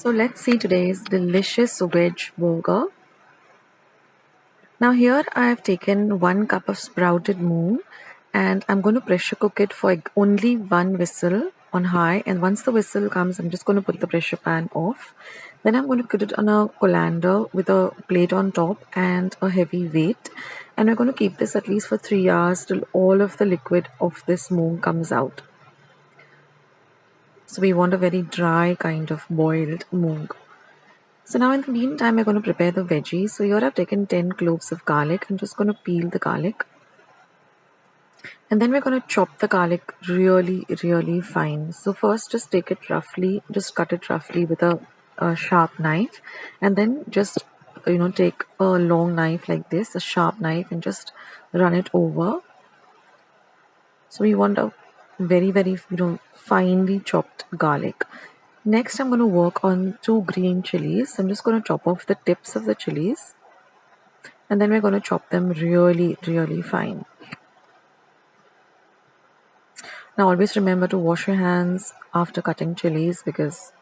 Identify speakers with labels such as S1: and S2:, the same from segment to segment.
S1: So let's see today's delicious veg burger. Now here I have taken 1 cup of sprouted moong and I'm going to pressure cook it for only 1 whistle on high, and once the whistle comes I'm just going to put the pressure pan off. Then I'm going to put it on a colander with a plate on top and a heavy weight, and we're going to keep this at least for 3 hours till all of the liquid of this moong comes out. So we want a very dry kind of boiled moong. So now in the meantime, we're going to prepare the veggies. So here I've taken 10 cloves of garlic. I'm just going to peel the garlic. And then we're going to chop the garlic really, really fine. So first just take it roughly, just cut it roughly with a sharp knife. And then just, take a long knife like this, a sharp knife, and just run it over. So we want a very, very, finely chopped garlic. Next, I'm going to work on 2 green chilies. I'm just going to chop off the tips of the chilies, and then we're going to chop them really, really fine. Now, always remember to wash your hands after cutting chilies, because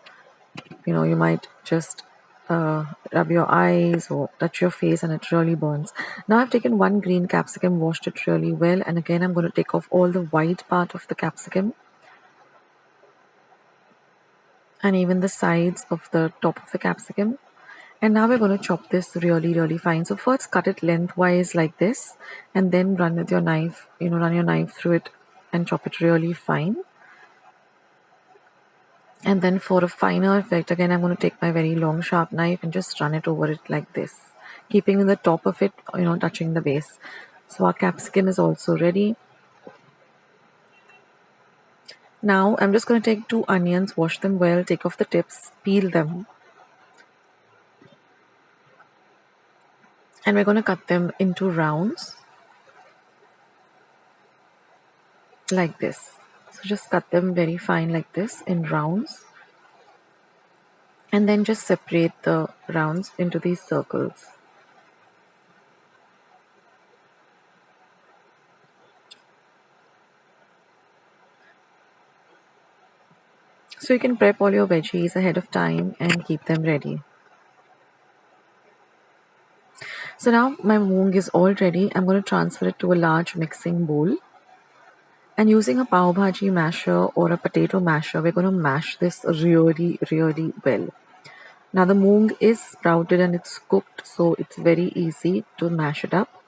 S1: you might just rub your eyes or touch your face and it really burns. Now I've taken 1 green capsicum, washed it really well, and again I'm going to take off all the white part of the capsicum and even the sides of the top of the capsicum. And now we're going to chop this really, really fine. So first cut it lengthwise like this, and then run with your knife, run your knife through it and chop it really fine. And then for a finer effect, again, I'm going to take my very long sharp knife and just run it over it like this, keeping the top of it, touching the base. So our capsicum is also ready. Now I'm just going to take 2 onions, wash them well, take off the tips, peel them. And we're going to cut them into rounds like this. So just cut them very fine like this in rounds, and then just separate the rounds into these circles. So you can prep all your veggies ahead of time and keep them ready. So now my moong is all ready. I'm going to transfer it to a large mixing bowl. And using a pav bhaji masher or a potato masher, we're going to mash this really, really well. Now the moong is sprouted and it's cooked, so it's very easy to mash it up.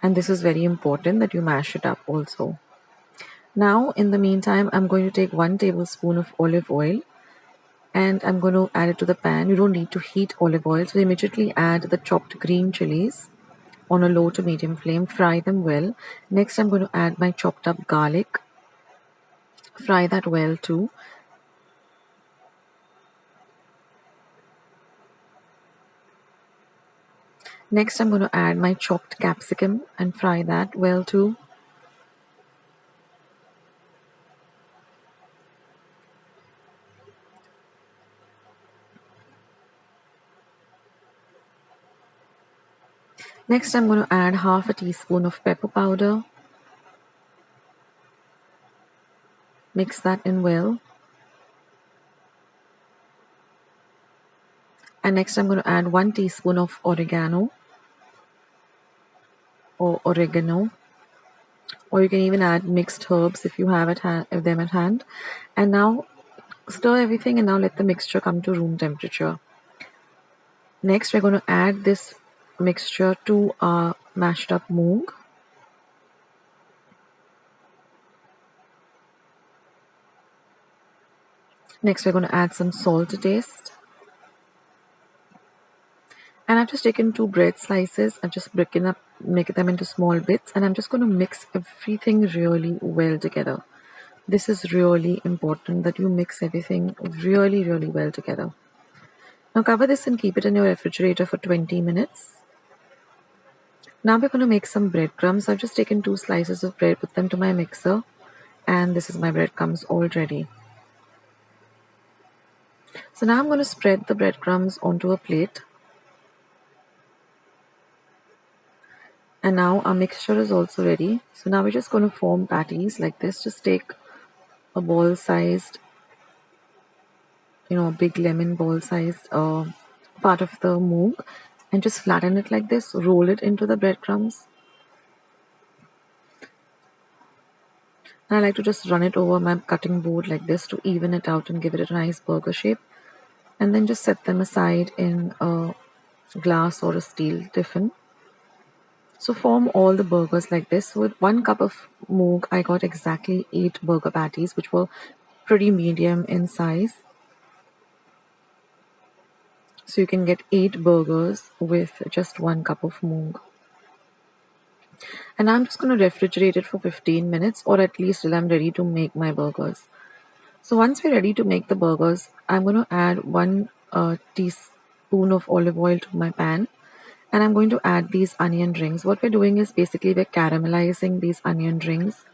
S1: And this is very important that you mash it up also. Now in the meantime, I'm going to take 1 tablespoon of olive oil and I'm going to add it to the pan. You don't need to heat olive oil, so immediately add the chopped green chilies on a low to medium flame. Fry them well. Next, I'm going to add my chopped up garlic. Fry that well too. Next, I'm going to add my chopped capsicum and fry that well too. Next, I'm going to add half a teaspoon of pepper powder. Mix that in well. And next, I'm going to add 1 teaspoon of oregano, or you can even add mixed herbs if you have them at hand. And now stir everything, and now let the mixture come to room temperature. Next, we're going to add this mixture to our mashed up moong. Next, we're going to add some salt to taste. And I've just taken 2 bread slices. I've just make them into small bits, and I'm just going to mix everything really well together. This is really important that you mix everything really, really well together. Now cover this and keep it in your refrigerator for 20 minutes. Now we're going to make some breadcrumbs. I've just taken 2 slices of bread, put them to my mixer, and this is my breadcrumbs all ready. So now I'm going to spread the breadcrumbs onto a plate. And now our mixture is also ready. So now we're just going to form patties like this. Just take a ball-sized, a big lemon ball sized part of the moong and just flatten it like this, roll it into the breadcrumbs. And I like to just run it over my cutting board like this to even it out and give it a nice burger shape. And then just set them aside in a glass or a steel tiffin. So form all the burgers like this. With 1 cup of moong, I got exactly 8 burger patties, which were pretty medium in size. So you can get 8 burgers with just 1 cup of moong. And I'm just going to refrigerate it for 15 minutes or at least till I'm ready to make my burgers. So once we're ready to make the burgers, I'm going to add 1 teaspoon of olive oil to my pan. And I'm going to add these onion rings. What we're doing is basically we're caramelizing these onion rings,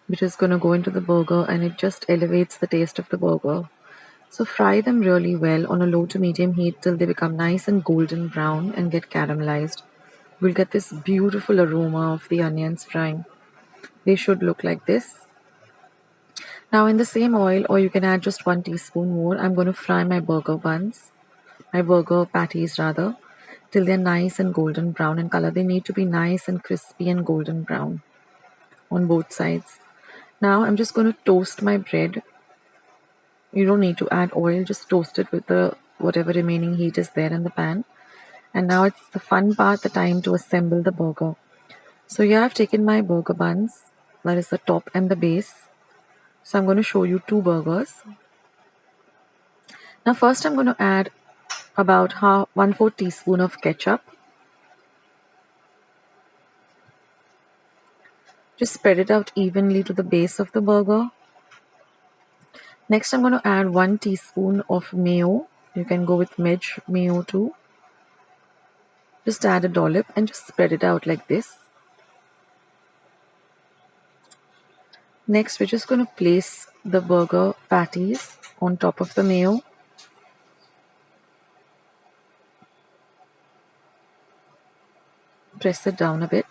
S1: which is going to go into the burger and it just elevates the taste of the burger. So fry them really well on a low to medium heat till they become nice and golden brown and get caramelized. We'll get this beautiful aroma of the onions frying. They should look like this. Now in the same oil, or you can add just 1 teaspoon more, I'm going to fry my burger patties rather, till they're nice and golden brown in color. They need to be nice and crispy and golden brown on both sides. Now I'm just going to toast my bread. You don't need to add oil, just toast it with the whatever remaining heat is there in the pan. And now it's the fun part, the time to assemble the burger. So here I've taken my burger buns, that is the top and the base. So I'm going to show you 2 burgers. Now first I'm going to add about 1/4 teaspoon of ketchup. Just spread it out evenly to the base of the burger. Next I'm going to add 1 teaspoon of mayo. You can go with Veg mayo too. Just add a dollop and just spread it out like this. Next we're just going to place the burger patties on top of the mayo. Press it down a bit.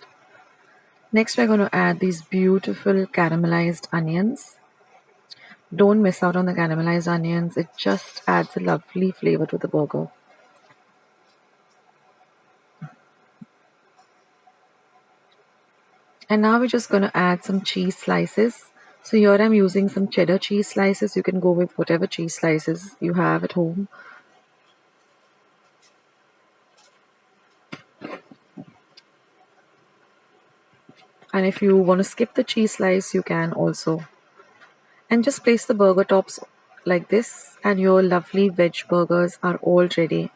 S1: Next we're going to add these beautiful caramelized onions. Don't miss out on the caramelized onions. It just adds a lovely flavor to the burger. And now we're just going to add some cheese slices. So here I'm using some cheddar cheese slices. You can go with whatever cheese slices you have at home. And if you want to skip the cheese slice, you can also. And just place the burger tops like this and your lovely veg burgers are all ready.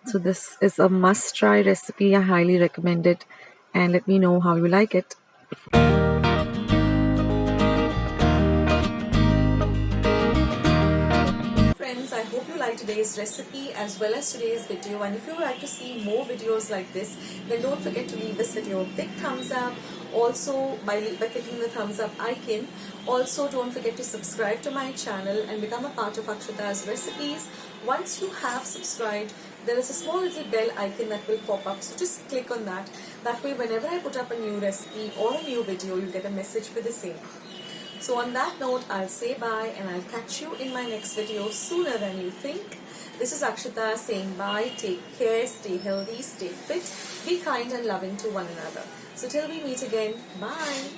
S1: So this is a must try recipe. I highly recommend it and let me know how you like it. Friends, I hope you liked today's recipe as well as today's video, and if you would like to see more videos like this, then don't forget to leave this video a big thumbs up. Also by clicking the thumbs up icon. Also don't forget to subscribe to my channel and become a part of Akshata's recipes. Once you have subscribed, there is a small little bell icon that will pop up, so just click on that. That way whenever I put up a new recipe or a new video, you get a message for the same. So on that note, I'll say bye and I'll catch you in my next video sooner than you think. This is Akshata saying bye, take care, stay healthy, stay fit, be kind and loving to one another. So till we meet again, bye.